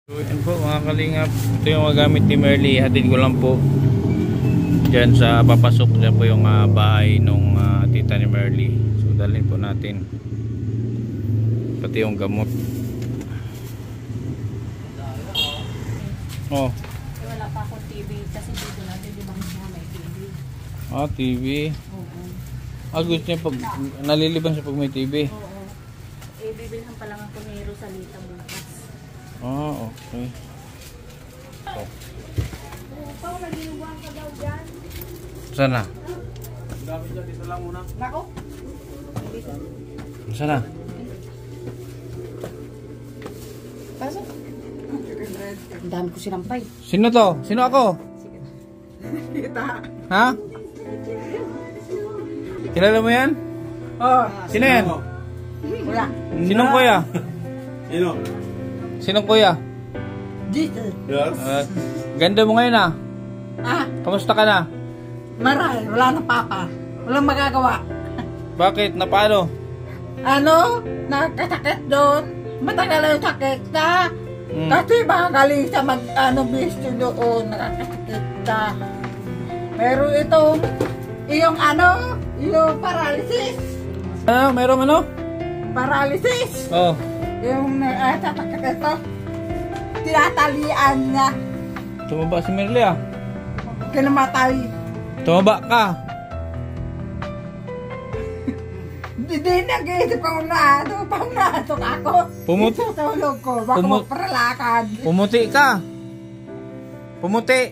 So yun po mga kalingap, ito yung magamit ni Merly. Hatid ko lang po dyan sa papasok. Dyan po yung bahay nung tita ni Merly. So dalhin po natin pati yung gamot. Oh, wala pa akong TV kasi dito natin di ba may TV. ah, TV. Oo. Gusto niya pag nalilibang siya pag may TV. Oo. Bibilhan pa lang ako ni Rosalita bukas. Ah, okay. Oh. Pao, naginubuhan ka daw dyan. Sana? Dami dyan, isa lang muna. Nako. Sana? Pasok. Ang dami ko sinampay. Sino to? Sino ako? Kita. Ha? Kilala mo yan? Oh. Sino yan? Wala. Sinong kuya? Sino? Sinong kuya? Dito. Yes. Ganda mo ngayon ah. Ah, Kamusta ka na? maray. Wala na papa. Walang magagawa. Bakit? Na paano? Ano? Nakasakit doon. Matagal na yung sakit na. Kasi baka galing sa bisto doon. Nakakasakit na. Pero itong, yung paralysis. Ano? Merong ano? Paralysis. Oh. Yung sakit ito. Tinatalian niya. Tumaba si Merly ah. Kinamatay. Tumaba ka. Hindi nag-iisip ko na pangnatok ako. Tutulog ko. Baka magparalakad. Pumuti ka. Pumuti.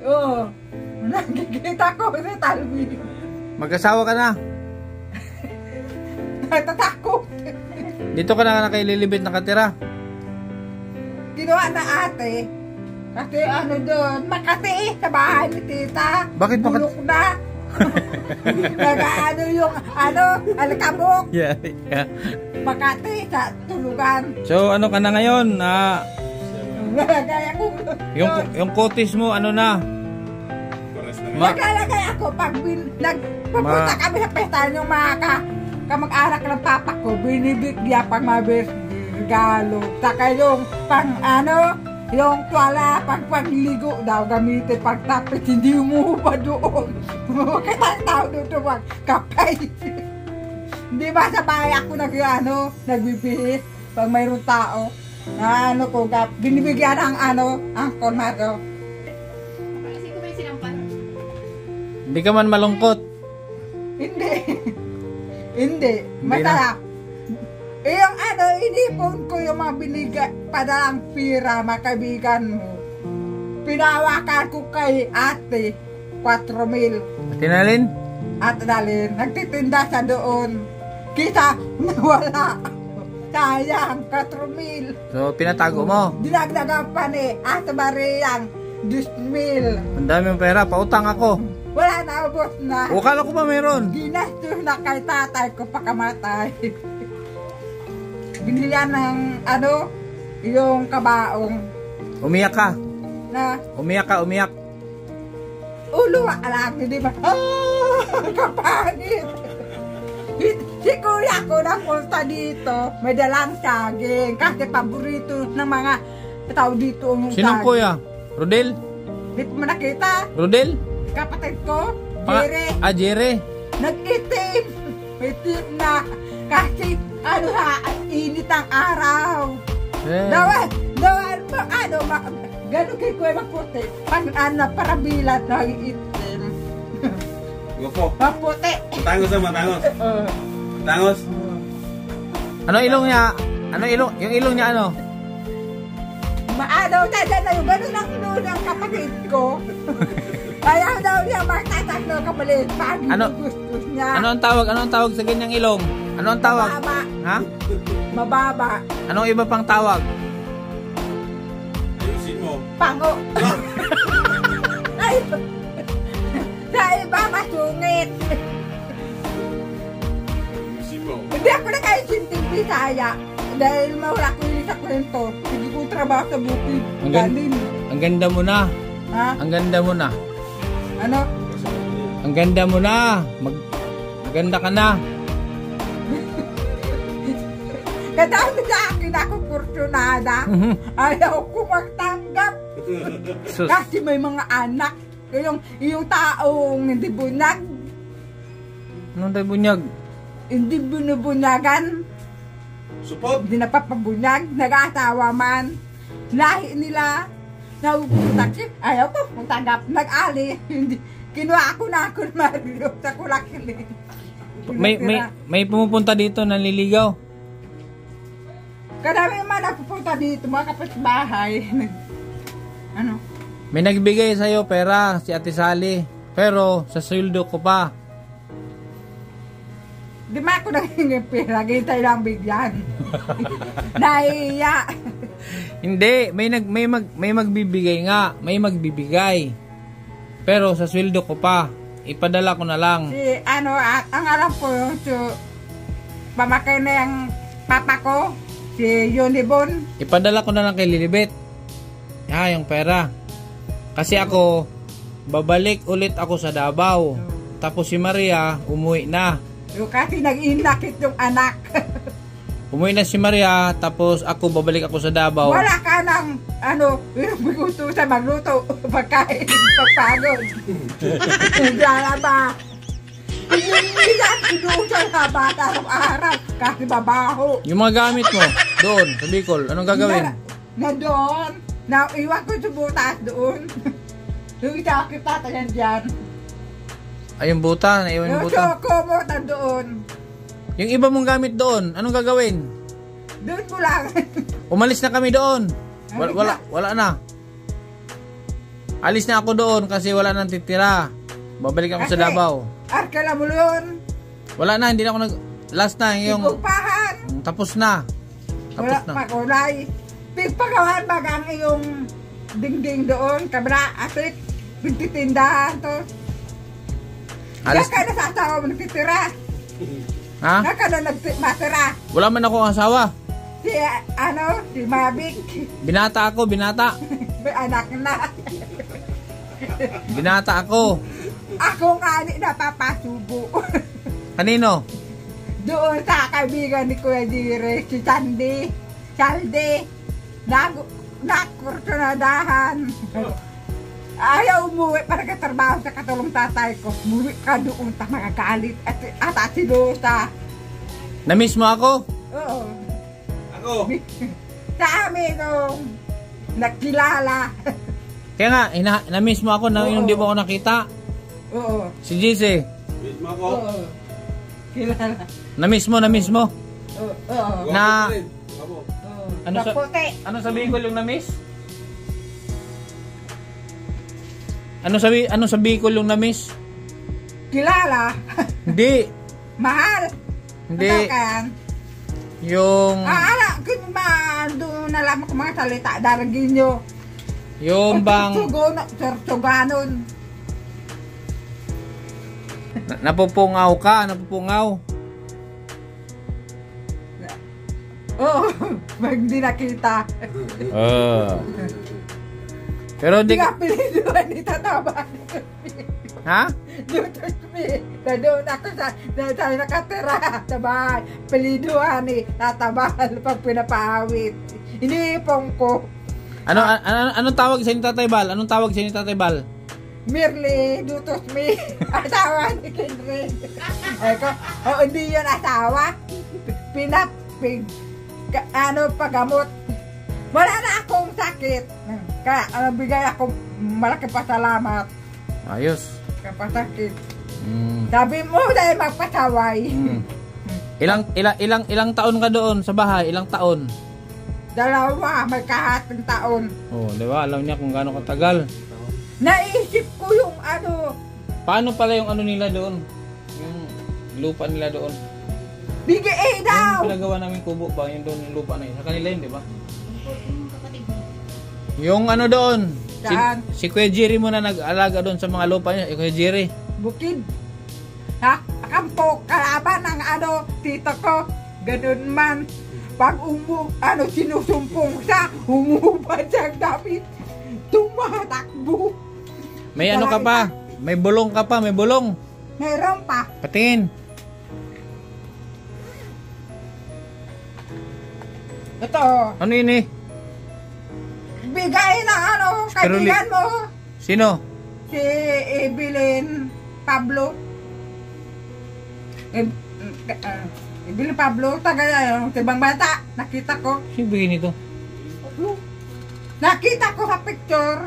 Oo. Nakikita ko sa talbi. Mag-asawa ka na. Natatakot. Dito ka na nakaililibit nakatira. Ginawa na ate. Kasi doon, Makati sa bahay ni tita. Bakit Makati? Bulok na. yung alikabok. Yeah. Makati sa tulugan. So ano ka na ngayon? Nalagay ako. Yung kutis mo ano na? Naglalagay ako pag nagpapunta kami sa pestahan yung mga kamag-anak ng papa ko, binibigyan pag mabis regalo. Saka yung yung tuwala pag pagligo daw gamitin pagtapit, hindi mo pa doon. Kita tao doon magkapay. Hindi ba sa bahay ako nagbibihis pag mayroong tao na binibigyan ang konmado. Kasi ko may sinampal. Hindi ka man malungkot. Hindi. Hindi. Masaya. Yung inipon ko yung mga binigay padalang pira, mga kaibigan mo. Pinawakan ko kay ate, 4,000. Tinalin? At dalhin, nagtitinda sa doon. Kita, nawala. Sayang, 4,000. So pinatago mo? Dinagdagan pa ni Ate Mariang, 10,000. Ang dami ng pera, pautang ako. Wala na, ubos na. O kala ko ba meron? Ginastos na kay tatay ko pagkamatay. Binilihan ng yung kabaong Umiyak ka. na Umiyak ka, umiyak. ulo alam, hindi ba? Kapangit. Si kuya ko na punta dito, may dalang saging. Kasi paborito ng mga tao dito ang Sinong kuya? Rodel? Hindi ko man nakita. Rodel? Kapatid ko, Jere. Jere. Nag-itim. Itim na. Kasi init ang araw. Dawan gano'n kay kuya maputi. Pag parabilat na itim. Gopo. Maputi. Matangos na, matangos. Matangos. Ano ilong niya? Yung ilong niya ano? Dyan na yung gano'n ang ilong ng kapatid ko. Ayaw daw niya magtataklo kapalit. Ano? Gusto niya. Ano ang tawag sa ganyang ilong? Ano ang tawag? Mababa. Ha? Mababa. Anong iba pang tawag? Ayusin mo. Pango. Ay, sa iba masungit. Ayusin mo. Hindi ako na kayo sinting Bisaya. Dahil mawala ko yun sa kwento. Hindi ko trabaho sa bukid. Ang ganda mo na. Ha? Ang ganda mo na. Ano? Ang ganda mo na. Maganda ka na. Kadami sa akin ako kursunada. Mhm. Ayaw ko magtanggap. Sus. Kasi may mga anak. Yung taong hindi bunyag, Anong tayo bunyag? hindi binubunyagan, Support. hindi napapabunyag, nag-asawa man. Lahi nila, naubutak. Ayaw ko magtanggap. Nag-ali. Hindi. Kinuha ako na ako Mario sa kulakili. May pumupunta dito nanliligaw. Karami man napupunta dito, mga kapitbahay. Ano? May nagbigay sa'yo pera, si Ate Sally. Pero sa sweldo ko pa. Di ba ako naging pera, gintay lang bigyan. Nahiya. Hindi, may magbibigay nga, may magbibigay. Pero sa sweldo ko pa, ipadala ko na lang. Si, ang alam ko yung pamakay na yung papa ko, si Yunibon. Ipadala ko na lang kay Lilibet. Yung pera. Kasi ako, babalik ulit ako sa Davao. Tapos si Maria, umuwi na. Yung kasi nag-inakit yung anak. Umuwi na si Maria, tapos ako, babalik ako sa Davao. Wala ka ng, biguto sa magluto, pagkain, pagpagod. Diyan ba? Pinilihan, inuusan sa bata araw-araw, kasi babaho. Yung mga gamit mo, doon, sa Bicol, anong gagawin? Na doon, iwan ko sa butas doon. Yung isa kita tayan dyan. Ay, yung buta, naiwan yung Yung buta. soko mo na doon. Yung iba mong gamit doon, anong gagawin? Doon mo lang. Umalis na kami doon. Wala na. Alis na ako doon kasi wala nang titira. Babalik ako sa Davao. Arkala mo yun. Wala na, hindi na ako last na yung Ipupahan. tapos na. Tapos Wala na. makulay. Pagpagawan bagang iyong dingding doon. Kabra, atik. Pagtitindahan to. Alis. Kaya ka na sa asawa mo nagtitira. Ha? Kaya ka na nagtitira. Wala man ako asawa. Si Mabik. Binata ako, binata. May anak na. Binata ako. Ako nga ni napapasubo. Kanino? Doon sa kaibigan ni Kuya Dire, si Sandy. Salde. Nakursunadahan. Ayaw umuwi para katrabaho sa katulong tatay ko. Umuwi ka doon sa mga galit at silusa. Na-miss mo ako? Oo. Ako. Sa amin nung nakilala. Kaya nga, na-miss mo ako na Oo. yung di mo ako nakita. Oo. Si Gise. Miss mo ako. Oo. Kilala. Na-miss mo. Oo. Na- Gwapo rin. Gwapo. Oo. Ano sa- Kaputi. Ano sabihin ko yung na-miss? Ano sabihin ko yung na-miss? Kilala. Hindi. Mahal. Hindi. Ano kan? Yung Kung ba doon nalaman ko mga salita, daragin nyo. yung bang Sorsoganon. napupungaw ka, napupungaw. Oo. Pag hindi nakita. Pero Hindi di ka piliduan ni Tataba. ha? Doon na doon ako sa nakatira sa bahay. Piliduan ni Tatabal pag pinapahawit. Iniipong ko. Anong tawag sa inyo Tatay Bal? Anong tawag sa inyo Tatay Bal? Merly, dutos me. Asawa ni Kendrick. Hindi yun asawa. Pagamot. Wala na akong sakit. Kaya bigay ako malaki pasalamat. Ayos. Kapasakit. Mm. Sabi mo dahil magpasaway. Mm. Ilang taon ka doon sa bahay? Ilang taon? Dalawa, may kahating taon. Oh, di ba? Alam niya kung gaano katagal. Naisip ko yung Paano pala yung ano nila doon? Yung lupa nila doon. BGA daw! Yung pinagawa namin kubo ba? Yung doon yung lupa na yun. Sa kanila yun, di ba? Yung kapatid mo. Yung ano doon. Saan? Si Kuya Jerry muna nag-alaga doon sa mga lupa niya. Kuya Jerry. Bukid. Ha? Kampo, kalaban ng tito ko. Ganun man. Pag sinusumpong siya, humubad siya ang damit. Tumatakbo. May ano ka pa? May bulong ka pa, may bulong. Meron pa. Patingin. Ito, Ano yun eh? bigay ng ano, Spirulina. kaibigan mo. Sino? Si Evelyn Pablo. Evelyn Pablo, taga yung tibang bata. Nakita ko. Sino bigyan nito? Nakita ko sa picture.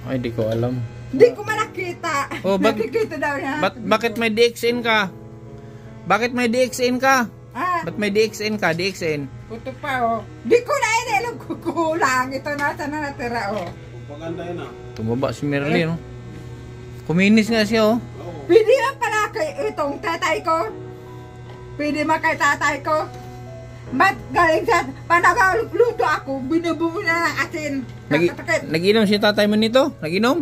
Ay, di ko alam. Hindi ko man nakita. Oh, Nakikita daw niya. Bakit may DXN ka? Bakit may DXN ka? Ah, Ba't may DXN ka? DXN? puto pa oh. Di ko na alam kukulang. Ito nasa na natira oh. Paganda yun ah. Tumaba si Merly, no? Kuminis nga siya, oh. Oo. Pwede man pala kay itong tatay ko. Pwede man kay tatay ko. Ba't galing sa panagaluto ako, binubuo na ng asin. Kakatakit. Nag-inom si tatay mo nito? Nag-inom?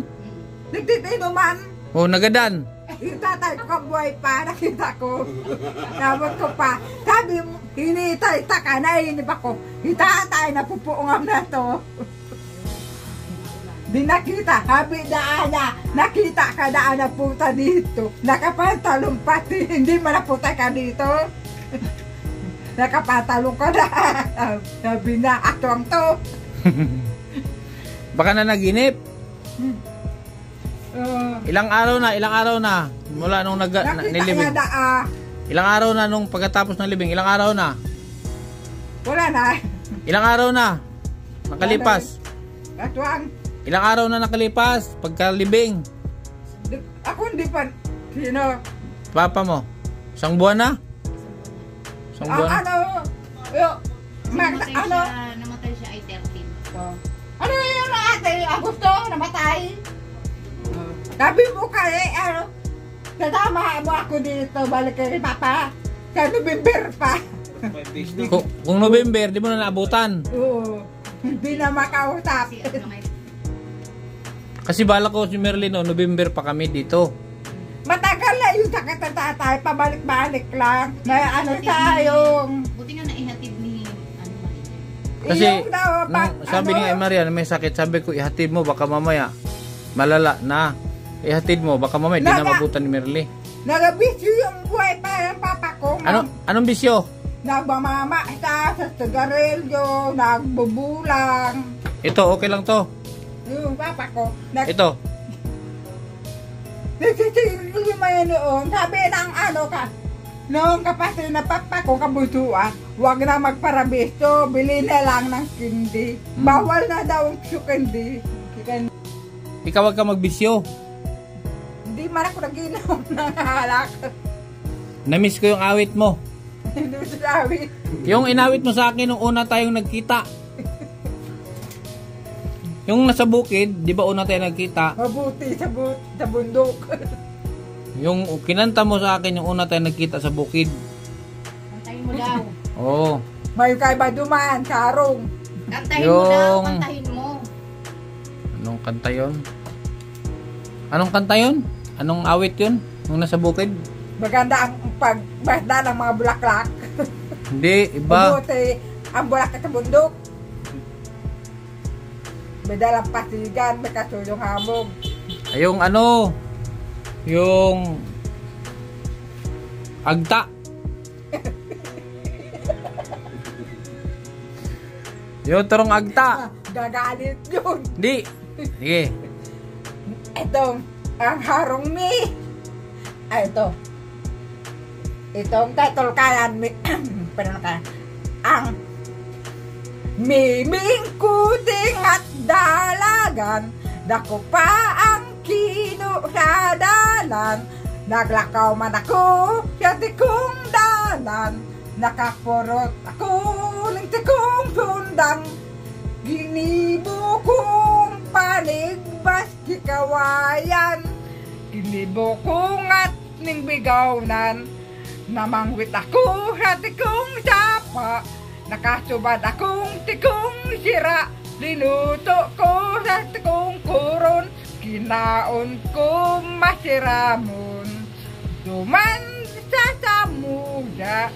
Nagtitinuman. Oh, nagadan. Yung tatay ko kabuhay pa, nakita ko. Sabot ko pa. Sabi mo, hinitay ka, naiinip ako. Hitatay, napupuungam na to. Di nakita, habi daan na. Nakita ka daan na puta dito. Nakapantalong pati, hindi man naputa ka dito. Nakapantalong ka na. Sabi na, atwang to. Baka na naginip. Uh, Ilang araw na mula nung nakita nilibing. nga daa. Ilang araw na nung pagkatapos ng libing? Ilang araw na? Wala na. Ilang araw na nakalipas? Atwang. Ilang araw na nakalipas pagkalibing? Ako hindi pa. Sino? Papa mo? Isang buwan na? Isang buwan? Ano? Yo, Namatay siya ay 13. Ano yung ate? Agosto? Namatay? Sabi mo kay, kasama mo ako dito, balik kay Papa. Sa November pa. 5 days na. Kung November, di mo na naabutan. Oo. Hindi na makausap. Kasi ano may Kasi bala ko si Merlin, no, November pa kami dito. Matagal na yung sakit ng tatay, pabalik-balik lang. Na ano tayong... buti nga naihatid ni ano Maria. Kasi Yung daw, sabi ni Maria na may sakit, sabi ko ihatid mo baka mamaya malala na. Ihatid mo baka mamaya di na mabutan ni Merly. Nagabisyo yung buhay pa ng papa ko. Anong bisyo? Nagbamama sa sigarilyo, nagbubulang. Ito okay lang to. Yung papa ko. Ito. Nagsisigil mo yun noon. Sabi ng ano ka, noong kapatid na papa ko kabutuan, huwag na magparabisto, bili na lang ng kindi. Bawal na daw ang kindi. Ikaw wag ka magbisyo. Hindi man ako nag-inom ng halak. Namiss ko yung awit mo. Hindi ko sabi. Yung inawit mo sa akin nung una tayong nagkita. Yung nasa bukid, di ba una tayong nagkita? Mabuti sa bundok. Yung kinanta mo sa akin yung una tayong nagkita sa bukid. Kantahin mo daw. Oo. May kay Baduman, Sarong. Kantahin mo daw, Yung- kantahin mo. Anong kanta yun? Anong kanta yun? Anong awit yun? Nung nasa bukid? Maganda ang pagbahda ng mga bulaklak. Hindi, iba. Mabuti ang bulaklak sa bundok. May dalang pasigan, may kasulong hamog. Ay, yung ano, yung agta. Yung turong agta. Gagalit yun. Hindi. Sige. Itong, ang harong mi. Ay, ito. Itong title kayan, ang miming kuting at dalagan, dako pa ang kinusadalan, naglakaw man ako sa tikong dalan, nakapurot ako ng tikong sundang, ginibo kong panigbas kikawayan, ginibo kong at ning bigawnan, namangwit ako sa tikong sapa, nakasubad akong tikong sira, linuto ko sa tikong kuron, kinaon ko masiramon. Duman sa samuda,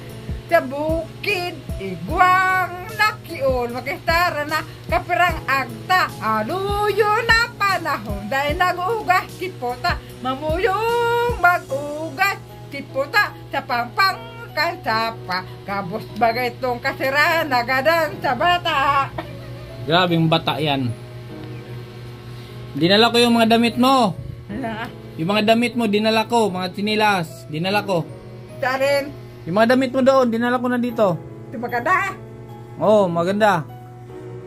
sa bukid, igwang nakion, makistara na kapirang agta, aluyo na panahon, dahil nag-ugas kipota, mamuyong mag-ugas kipota, sa pampang kasapa, kabos bagay itong kasiraan, nagadan sa bata. Grabing bata yan. Dinala ko yung mga damit mo. Ala, Yung mga damit mo, dinala ko. Mga tinilas, dinala ko. sa rin, Yung mga damit mo doon, dinala ko na dito. di maganda. Oh, maganda.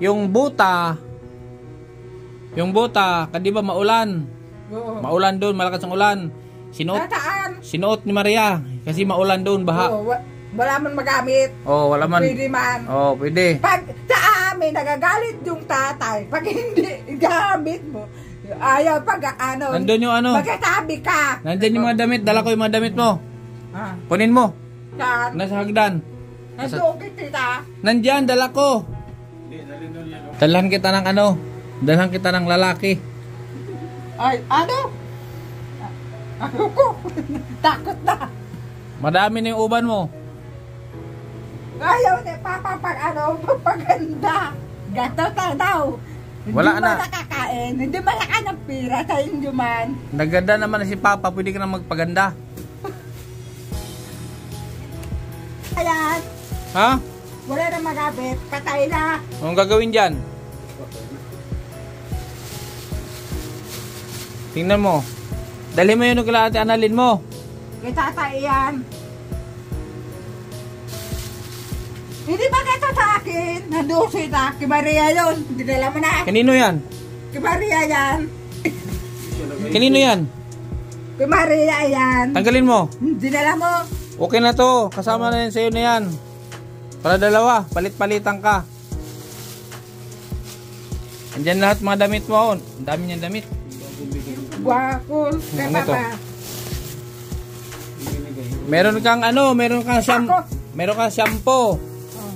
Yung buta, di ba maulan? Oo. Maulan doon, malakas ang ulan. Saan? Sinuot ni Maria kasi maulan doon, baha. Oo, wala man magamit. Oh, wala man. Pwede man. Oh, pwede. Pag sa amin, nagagalit yung tatay. Pag hindi gamit mo, ayaw pag ano, Nandun yung ano. magsasabi ka. Nandyan yung mga damit, dala ko yung mga damit mo. Ah, Kunin mo. saan? Nasa hagdan. Nandun kita. Nandyan, dala ko. Hindi, dalhin doon yan. Dalhan kita ng ano? Dalhan kita ng lalaki. Ay, ano? Ako, takot na. Madami na yung uban mo. Ayaw ni Papa pag ano, paganda. Gato tayo daw. Wala Hindi na. man nakakain, hindi malaka ng pira sa inyo man. Naganda naman na si Papa, pwede ka na magpaganda. Ayan, Ha? wala na magabit, patay na. Anong gagawin dyan? Tingnan mo. Dali mo yun kila Ate Annalyn mo. Itatay yan. Hindi ba kata sa akin? Nandun sila, kay Maria yun. Dinala mo na. Kanino yan? Kay Maria yan. Kanino yan? Kay Maria yan. Tanggalin mo. Dinala mo. Okay na to. Kasama na yan sa'yo na yan. Para dalawa. Palit-palitan ka. Andyan lahat mga damit mo. Ang dami niyang damit. Guwapol. Kay Ano to? Papa. Meron kang ano, meron kang Ako. meron kang shampoo. Oh.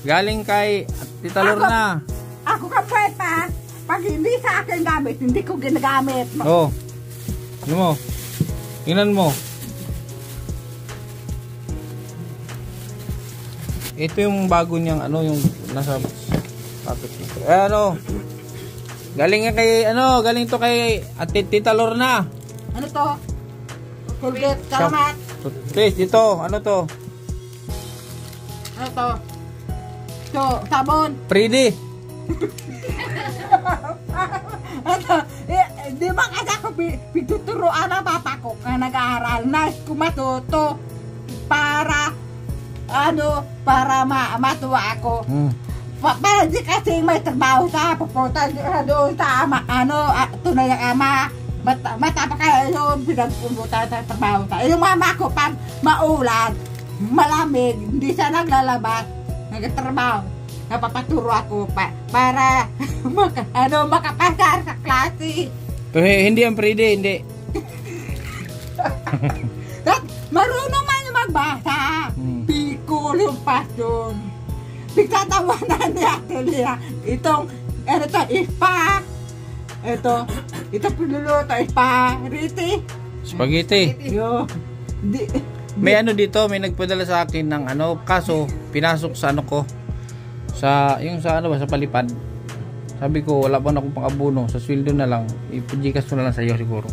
Galing kay Tita Lorna. Ako ka pa. Pag hindi sa akin gamit, hindi ko ginagamit. Oh. Ano mo? Tingnan mo. Ito yung bago niyang ano, yung nasa packet nito. Ano? Galing yan kay ano, galing to kay Tita Lorna. Ano to? Colgate, salamat. Toothpaste dito. Ano to? Ano to? So, sabon. Pretty. Ano? Di ba kasi ako pituturoan ang papa ko na nag-aaral. Nice ko matuto. Para, ano, para matuwa ako. Para di kasi may trabaho sa pupunta doon sa ama, ano, tunay ang ama. Matapa kaya yun, pinagpunta sa trabaho sa. Yung mama ko, pag maulan, malamig, hindi siya naglalabas, nagtatrabaho. Napapaturo ako para makapasar sa klase. Hindi ang pretty, hindi. At marunong man yung magbasa. Pikul yung pasyon. Pagtatawanan ni Ate Lia. Itong, ano to, ispa. Ito pinuluto, ispa. Riti. Spaghetti. Yo. May ano dito, may nagpadala sa akin ng ano, kaso pinasok sa ano ko. Sa, yung sa ano ba, sa palipad. Sabi ko, wala pa na akong pang-abono. Sa sweldo na lang. Ipigikas ko na lang sa iyo siguro.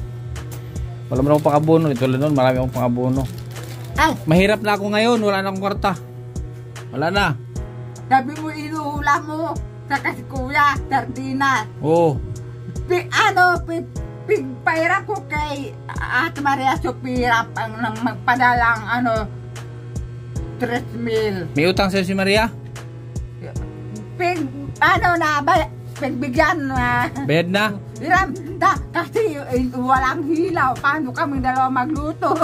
Wala mo na akong pang-abono. Ito lang nun, marami akong pang-abono. Ay, Mahirap na ako ngayon, wala na akong kwarta. Wala na. sabi mo inuhula mo sa kasi kuya, sardinas. Oo. Pigpaira ko kay Ate Maria Sopira pang nang magpadalang 3,000. May utang sa'yo si Maria? Pagbigyan na. Bayad na? Kasi walang hilaw. Paano kami dalawa magluto?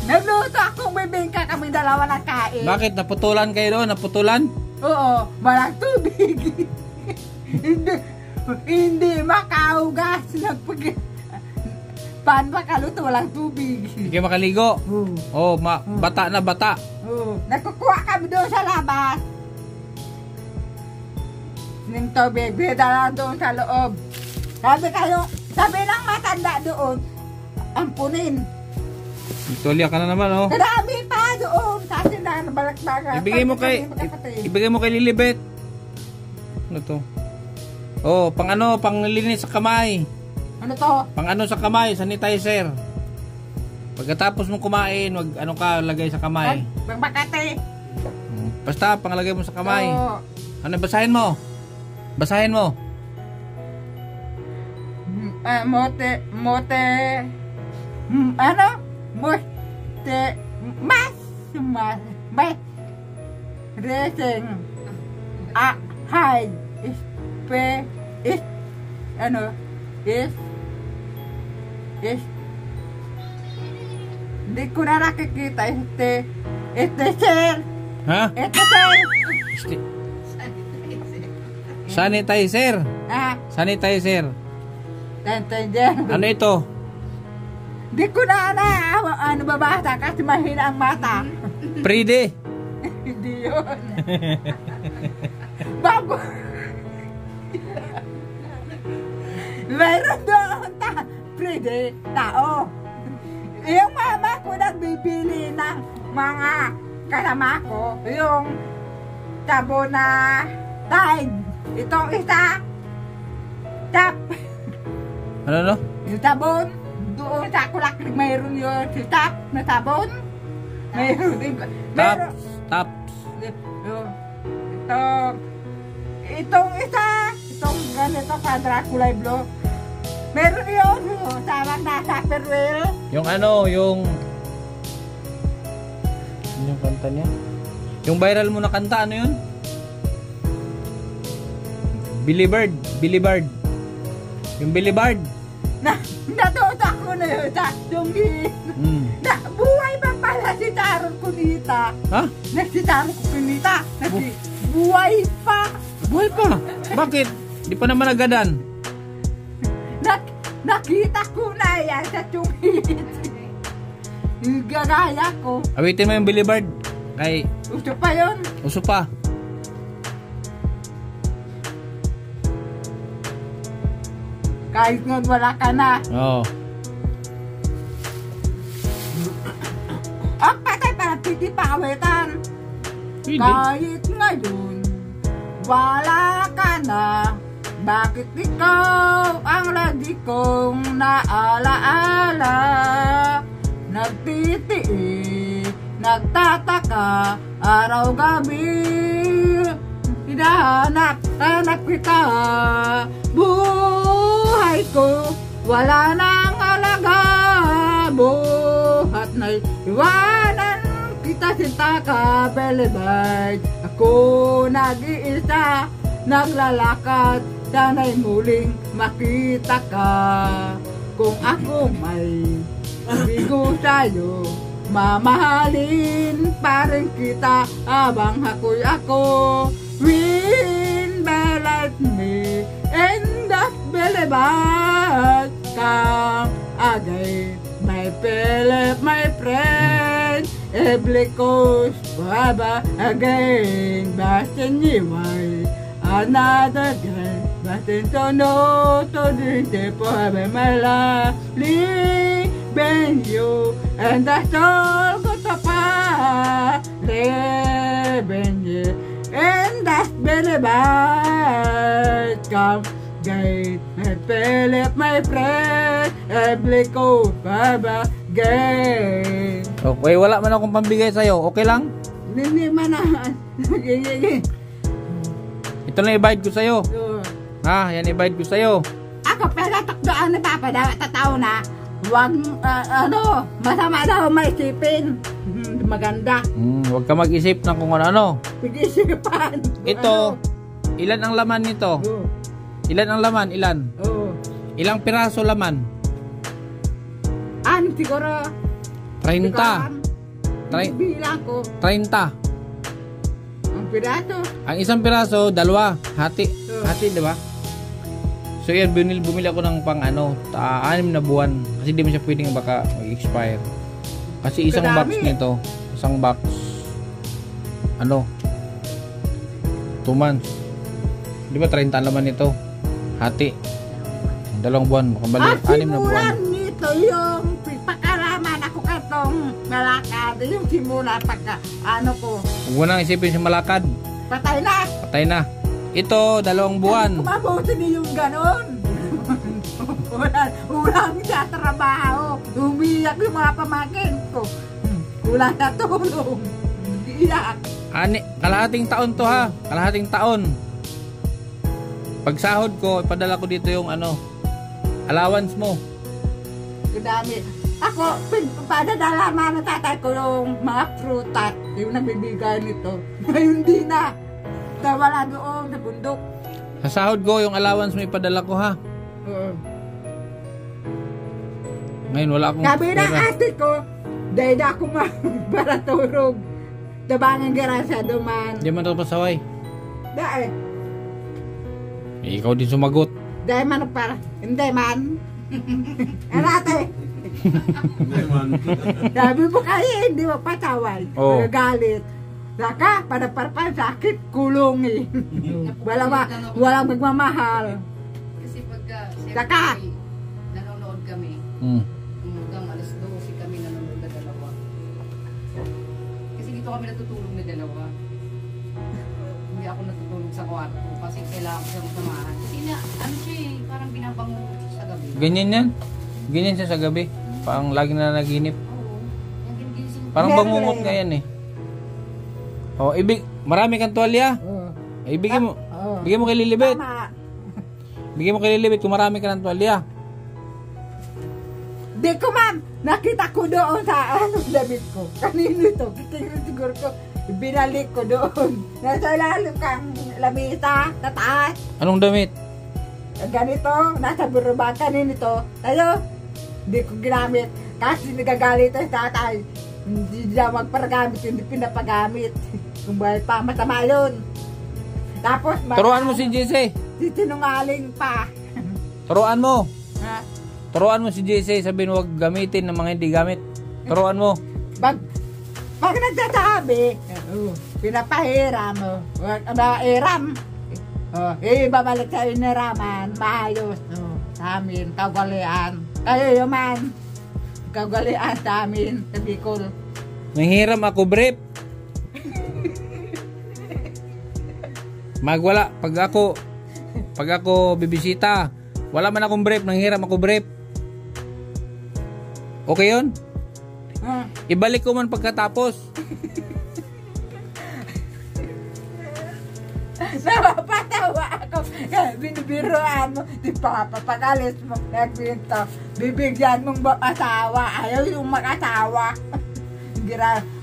Nagluto akong bibingka, kami dalawa na kain. Bakit? Naputulan kayo doon? Naputulan? Oo, walang tubig. hindi makaugas. Paano makaluto? Walang tubig. Hindi kayo makaligo? Oo, bata na bata. Nagkukuha kami doon sa labas. Ng tubig, bida doon sa loob. Sabi ng matanda doon, ampunin. Tuloy ka na naman, oh. Kadami pa doon. Kasi na balak-baga. Ibigay mo kay Lilibet. Ano to? Oh, pang linis sa kamay. Ano to? Pang ano sa kamay, sanitizer. Pagkatapos mong kumain, wag ano ka lagay sa kamay. Bang bakate. Basta panglagay mo sa kamay. Oo. Ano basahin mo? Basahin mo. Mote. Ano? Mote. Mas. Racing. High. Hindi ko na nakikita sir. Ha? Sir. Sanitizer. Sanitizer. Ano ito? Di ko na babasa kasi mahina ang mata. Pride. Hindi yun. Bago. Meron doon Pride, tao. Yung mama ko nagbibili ng mga kasama ko. Yung tabo na Tide. Itong isa. Tap. Ano? Yung sabon. Doon sa kulaklik mayroon yun. Si Tap na sabon. Mayroon din. Taps. Itong isa. Itong ganito kadra kulay blue. Meron yun. Tawag na sa Perwell. Yung ano, yung kanta niya? Yung viral mo na kanta, ano yun? Billy Bird. Yung Billy Bird. Natuta ko na yun sa tungin. Buhay pa pala si Taron Kunita. Ha? Si Taron Kunita. Buhay pa. Buhay pa? Bakit? Di pa naman nagadan. Nakita ko na yan sa tungin. Gagaya ko. Awitin mo yung Billy Bird. Kay... Uso pa yun. Uso pa. Kahit ngayon wala ka na. Oo. Ang patay para piti pakawitan. Kahit ngayon wala ka na. Bakit ikaw ang lagi kong naalaala? Nagtitiis, nagtataka, araw-gabi. Hinahanap kita. Buhay ko, wala nang alaga. Buhat na'y iwanan kita sinta ka, Belibay. Ako nag-iisa, naglalakad. Sana'y muling makita ka. Kung ako may bigo sa'yo, mamahalin pa rin kita habang ako'y ako. When believe me and that believe come again, my Philip, my friend. Every coast forever again, but anyway, another day. Nothing to know, to drink forever my life. Leaving you, and that's all good to pass. Leaving you, and that's very bad. Come, gate, my Philip, my friend. Every coast forever again. Okay, wala man akong pambigay sa'yo. Okay lang? Hindi man na. Ito na i-bite ko sa'yo. Ha, yan i-bite ko sa'yo. Ako pala takdoan na papadawat na tao na huwag, masama daw maisipin. Maganda. Huwag ka mag-isip ng kung ano. Pag-isipan. Ito, ilan ang laman nito? Ilan ang laman? Ilan? Ilang piraso laman? Siguro 30. Bilang ko 30. ang piraso. Ang isang piraso, dalawa. Hati. Hati, di ba? So yan, bumili ako ng pang 6 na buwan. Kasi di mo siya pwedeng baka mag-expire. Kasi isang box nito, isang box, 2 months. Di ba 30 ang laman nito? Hati. 2 buwan, makabalik 6 na buwan. Simulan nito yung pakaraman ako katong malakad. Yung simula pagka ko. Huwag mo nang isipin si malakad. Patay na. Patay na. Ito, 2 buwan. Kumabuti niyo yung ganon. Ulang sa trabaho. Umiyak yung mga pamangkin ko. Kulang na tulong. Iyak. Kalahating taon to ha. Kalahating taon. Pag sahod ko, ipadala ko dito yung allowance mo. Kadami. Ako, padadala man ng tatay ko yung mga prutat. Yung nagbibigay nito. Ngayon di na. Wala doon sa bundok. Sa sahod ko, yung allowance mo ipadala ko ha. Ngayon wala akong Sabi ng pera. ate ko, dahil na ako para turog. Tabangan garasa duman. Hindi man ito pasaway. Dahil, Ikaw din sumagot. dahil man para, hindi man. Ano ate? Hindi man. Sabi mo kayo, hindi mo patawal. Oo. Magagalit. Saka, panaparpan sakit, kulong eh. Walang magmamahal. Kasi pagka, Saka. siyempre, nanonood kami, hanggang alas 12 kami nanonood na dalawa. Kasi dito kami natutulog na dalawa. Hindi ako natutulog sa kwarto kasi kailangan ko siyang samahan. Kasi ano siya eh, parang binabango sa gabi. Ganyan yan. Ganyan siya sa gabi. Parang lagi na naginip. Oo. Yung ginising ko. Parang Meron bangungot eh. nga yan eh. Marami kang tuwalya. Bigyan mo. Bigyan mo kay Lilibet. Tama. Bigyan mo kay Lilibet kung marami ka ng tuwalya. Di ko ma'am, nakita ko doon sa damit ko. Kanino ito? Kitingin siguro ko. Binalik ko doon. Nasa ilalim kang lamisa, sa taas. Anong damit? Ganito, nasa burubang kanino ito. Tayo, di ko ginamit. Kasi nagagalit ang tatay. Hindi niya magpagamit, hindi pinapagamit. Kung bakit pa, masama yun. Tapos, Turuan mo si JC. sinungaling pa. Turuan mo. Ha? Turuan mo si JC. Sabihin huwag gamitin ng mga hindi gamit. Turuan mo. Pag nagsasabi, pinapahiram mo. Iram. Babalik sa iniraman, maayos. Sa amin, kagwalian. Kayo yaman. Kagwalian sa amin, sa Bicol. Nanghiram ako brief. Magwala. Pag ako bibisita, wala man akong brief. Nanghiram ako brief. Okay yun? Ibalik ko man pagkatapos. Napapatawa ako. Binibiruan mo. Di pa papagalis mo. Nagbinto. Bibigyan mong asawa. Ayaw yung mag-asawa.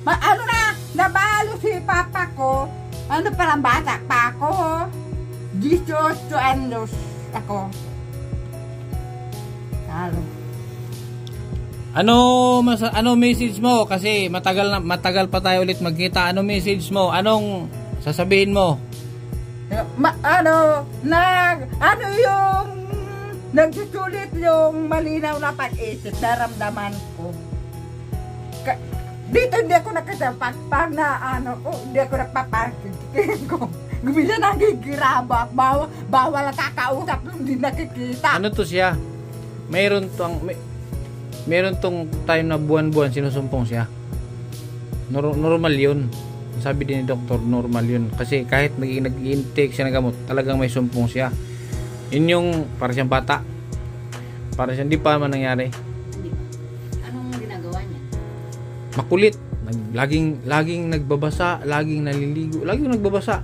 Ano na? Nabalo si papa ko. Ano palang bata pa ako. 18 anos ako. Ano message mo? Kasi matagal pa tayo ulit magkita. Ano message mo? Anong sasabihin mo? Yung nagsusulit yung malinaw na pag-isip, naramdaman ko. Dito hindi ako nakasapag, pag hindi ako nagpapakitin ko. Gumisa nagigirabak, bawal ang kakausap nung hindi nakikita. Ano to siya? Meron tong time na buwan-buwan sinusumpong siya. Normal yun. Sabi din ni doktor, normal yun. Kasi kahit nag-intake siya ng gamot, talagang may sumpong siya. Yun yung para siyang bata. Para siyang di pa man nangyari. Hindi ba? Anong ginagawa niya? Makulit. Laging nagbabasa, laging naliligo, laging nagbabasa.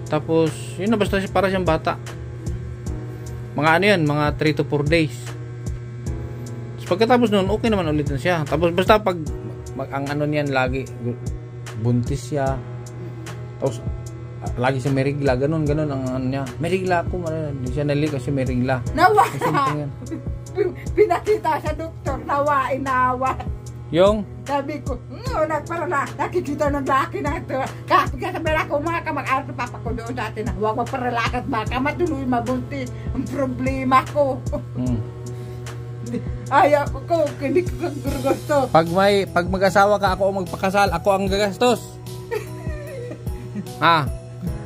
Tapos, yun na basta para siyang bata. Mga ano yan, mga 3 to 4 days. Tapos pagkatapos nun, okay naman ulit na siya. Tapos basta pag ang ano niyan lagi buntis siya. Tapos lagi siya may regla, ganun ang ano niya. May regla ako, hindi siya nali kasi may regla. Nawala! Pinakita sa doktor, nawa. Yung? Sabi ko, nagparala, nakikita ng laki na ito. Kapag sabi ako, mga kamag-aral na papa ko doon dati na, huwag magparalakat baka matuloy mabuntis. Ang problema ko. Ayaw ko, hindi ko gusto. Pag mag-asawa ka, ako ang magpakasal, ako ang gagastos.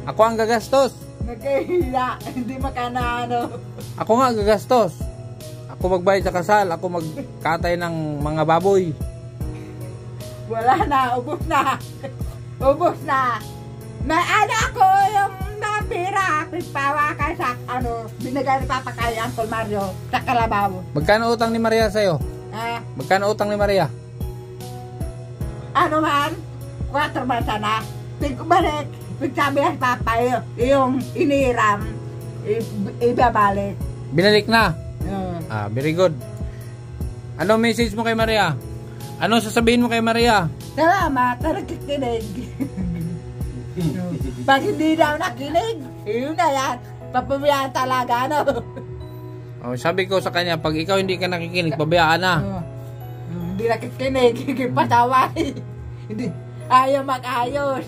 Ako ang gagastos. Nagkahila, hindi makanano. Ako nga gagastos. Ako magbayad sa kasal, ako magkatay ng mga baboy. Wala na, ubos na. May ako yung mga pira, pipawa ka sa binigay ni Papa kay Uncle Mario sa Kalabaw. Magkano utang ni Maria sa'yo? Magkano utang ni Maria? Ano man, 4 man sana. Balik, sabi ni Papa, yung iniram, ibabalik. Binalik na? Very good. Ano message mo kay Maria? Ano sasabihin mo kay Maria? Salamat, nakikinig. Pag hindi daw nakinig, yun na yan. Papabayaan talaga, no? Sabi ko sa kanya, pag ikaw hindi ka nakikinig, pabayaan na. Hindi nakikinig, pataway. Hindi, ayaw mag-ayos.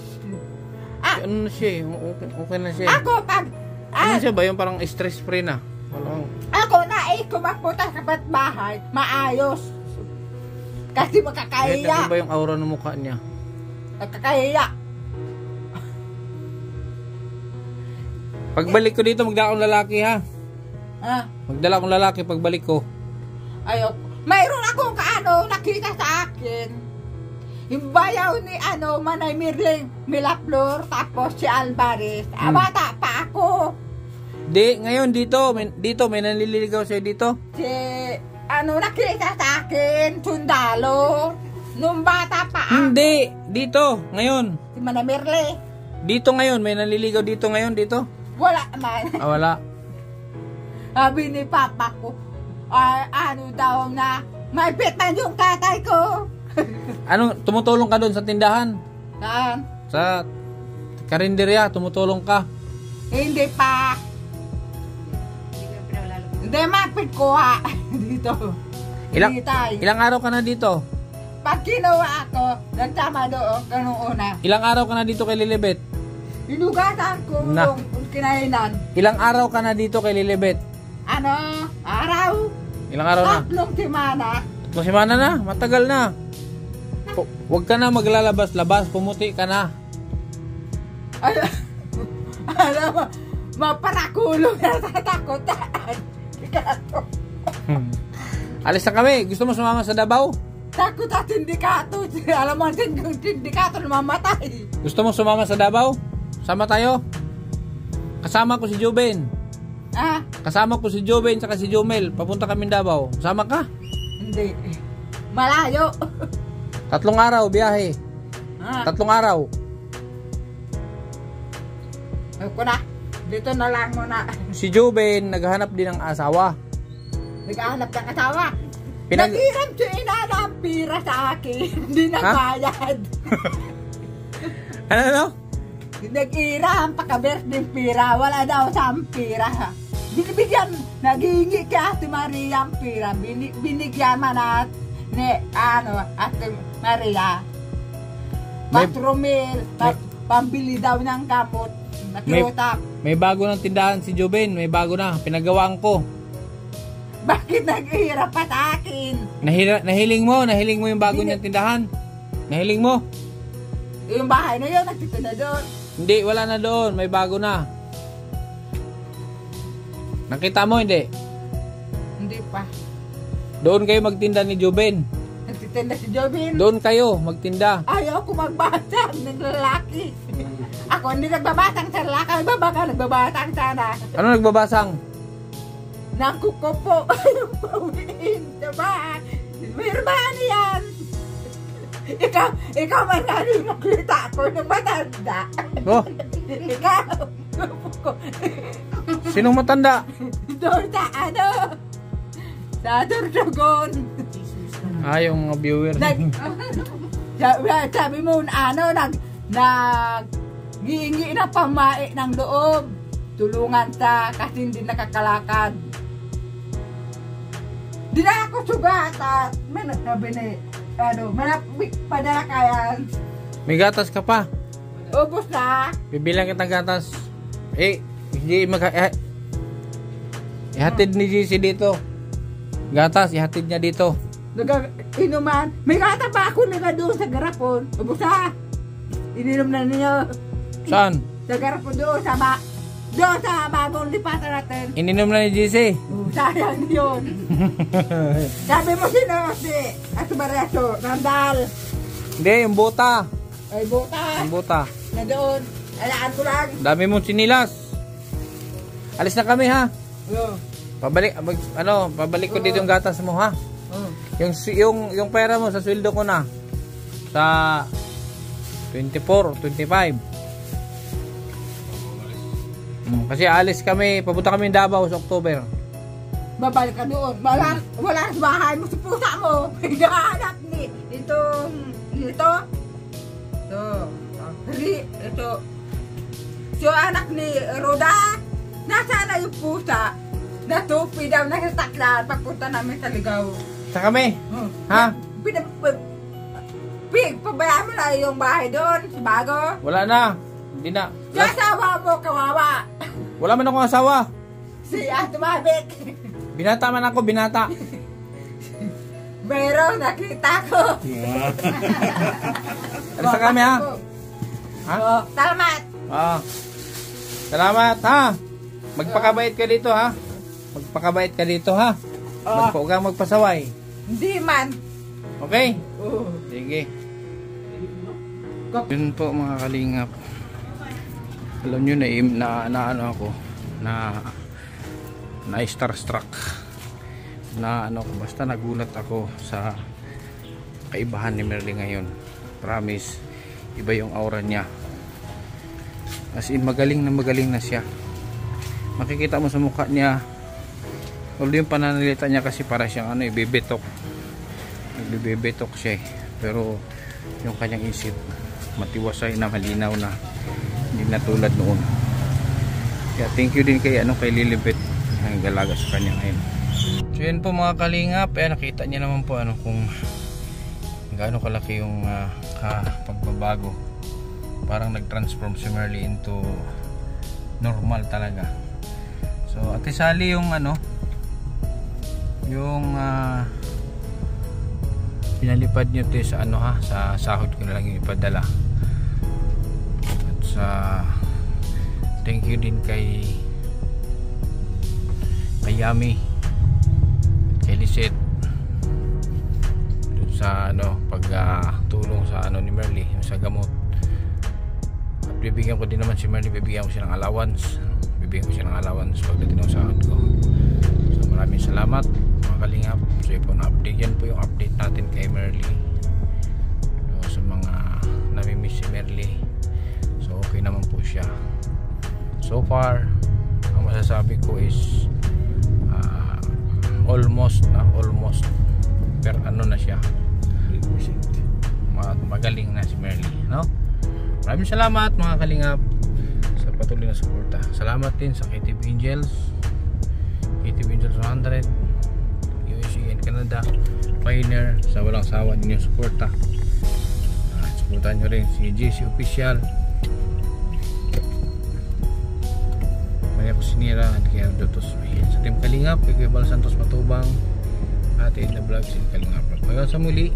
Ano na siya? Okay na siya. Ako, pag... Ano siya ba? Yung parang stress free na? Ako na kung magpunta sa bahay, maayos. Kasi makakahiya. Ano ba yung aura ng mukha niya? Nakakahiya. Pagbalik ko dito, magdala akong lalaki, ha? Magdala akong lalaki pagbalik ko. Ayok. Mayroon akong nakita sa akin. Yung bayaw ni Manay Mirling Milaflor, tapos si Alvarez. Bata pa ako. Ngayon dito may nanliligaw sa'yo dito. Si nakita sa akin, sundalo. Nung bata pa ako. Hindi, dito, ngayon. Si Manay Mirling. Dito ngayon, may nanliligaw dito ngayon, dito. Wala man. Wala. Sabi ni Papa ko, daw na, may pitan yung tatay ko. Tumutulong ka doon sa tindahan? Saan? Sa karinderya, tumutulong ka? Hindi pa. Hindi mapit ko dito. Ilang araw ka na dito? Pag kinuha ako, nagsama doon, ganun una. Ilang araw ka na dito kay Lilibet? Inugatan ko yung kinainan. Ilang araw ka na dito kay Lilibet? Araw? Ilang araw na? 3 semana. 3 semana na? Matagal na. Huwag ka na maglalabas-labas, pumuti ka na. Alam mo, maparakulong na tatakotan. Alis na kami. Gusto mo sumama sa Davao? Takot at sindikato. Alam mo, yung sindikato namamatay. Gusto mo sumama sa Davao? Sama tayo? Kasama ko si Juben. Kasama ko si Juben saka si Jomel. Papunta kami Davao. Sama ka? Hindi. Malayo. 3 araw biyahe. 3 araw. Ako na. Dito na lang muna. Si Juben naghahanap din ng asawa. Naghahanap ng asawa. Nag-iram siya ng pira sa akin. Hindi nagbayad. Ano? Nag-iram pagka-birthday pira. Wala daw sa pira. Binibigyan. Naghihingi kay Ate Maria ang pira. Binigyan man ni Ate Maria. Patromil. Pambili daw ng gamot. Nakiutak. May bago ng tindahan si Juben. May bago na. Pinagawaan ko. Bakit nag-ihirap pa sa akin? Nahiling mo yung bago niyang tindahan. Nahiling mo? Yung bahay na yun, nagtitinda doon. Hindi, wala na doon. May bago na. Nakita mo, hindi? Hindi pa. Doon kayo magtinda ni Juben. Nagtitinda si Jobin. Doon kayo magtinda. Ayaw ko magbasang ng lalaki. Ako hindi nagbabasang sa lalaki. Baka nagbabasang sana. Ano nagbabasang? Nakuko po. Pawiin. Diba? Meron ba yan? Ikaw man narin nakita ko ng matanda. Oh. Ikaw. Sinong matanda? Doon sa Durdugon. Yung mga viewer. Sabi mo, nag-giingi na pamae ng loob. Tulungan sa kasi hindi nakakalakad. Di na ako sugat at may nagsabi ni, padala kayan. May gatas ka pa. Ubus na. Bibilang kita gatas. Hindi ihatid ni GC dito. Gatas, ihatid niya dito. Inuman. May gata pa ako na doon sa garapon. Ubus na. Ininom na niyo. Saan? Sa garapon doon sa bagong lipatan natin. Ininom na ni GC. Sayang yun. Sabi mo si Ate Mareso, Randal. Hindi, yung buta. Ay, buta. Yung buta. Na doon. Alaan ko lang. Dami mong sinilas. Alis na kami, ha? Oo. Pabalik ko dito yung gatas mo ha. Yung pera mo sa sweldo ko na. Sa 24, 25. Kasi alis kami, papunta kami ng Davao sa October. Babalik ka doon. Wala sa bahay mo sa pusa mo. Hinahanap ni ito. Ito. So anak ni Roda, nasaan na yung pusa? Natupi daw, nakataklan pagpunta namin sa Ligaw. Sa kami? Ha? Pabayaan mo na yung bahay doon, si Bago. Wala na. Hindi na. Yung asawa mo, kawawa. Wala man akong asawa. Si Ato Mabik. Binata man ako, binata. Meron, nakita ko. Alis na kami ha? Ha? Salamat. Salamat ha. Magpakabait ka dito ha. Magpakabait ka dito ha. Huwag kang magpasaway. Hindi man. Okay? Sige. Yun po mga kalingap. Alam nyo na ano ako, na starstruck, na ano ko, basta nagulat ako sa kaibahan ni Merly ngayon. Promise, iba yung aura niya, as in magaling na siya. Makikita mo sa mukha niya, although yung pananalita niya kasi para siyang ano, ibibitok, nagbibibitok siya pero yung kanyang isip matiwasay na, malinaw na, hindi na tulad noon. Kaya thank you din kay Lilibet ang galaga sa kanya ngayon. So yun po mga kalingap, nakita niyo naman po kung gaano kalaki yung pagbabago. Parang nag-transform si Merly into normal talaga. So Ate Sally yung pinalipad nyo sa sa sahod ko na lang yung ipadala. Thank you din kay Yami, kay Lisette dun sa pagtulong sa ni Merly sa gamot. At bibigyan ko din naman si Merly, bibigyan ko siya ng allowance pagdating ng sahod ko. So maraming salamat mga kalingap. So yun po, na-update, yan po yung update natin kay Merly. So, sa mga namimiss si Merly, so okay naman po siya so far. Ang masasabi ko is almost per na siya, magaling na si Merly, no? Maraming salamat mga kalingap sa patuloy na suporta. Salamat din sa KTV Angels 100 USA and Canada Pioneer, sa walang sawa ninyong suporta. Suportahan nyo rin si JC Official, Maria Cusinera at kaya Dotos sa Team Kalingap, kay Kuya Bal Santos Matubang at Edna Vlogs and Kalingap. Hanggang sa muli,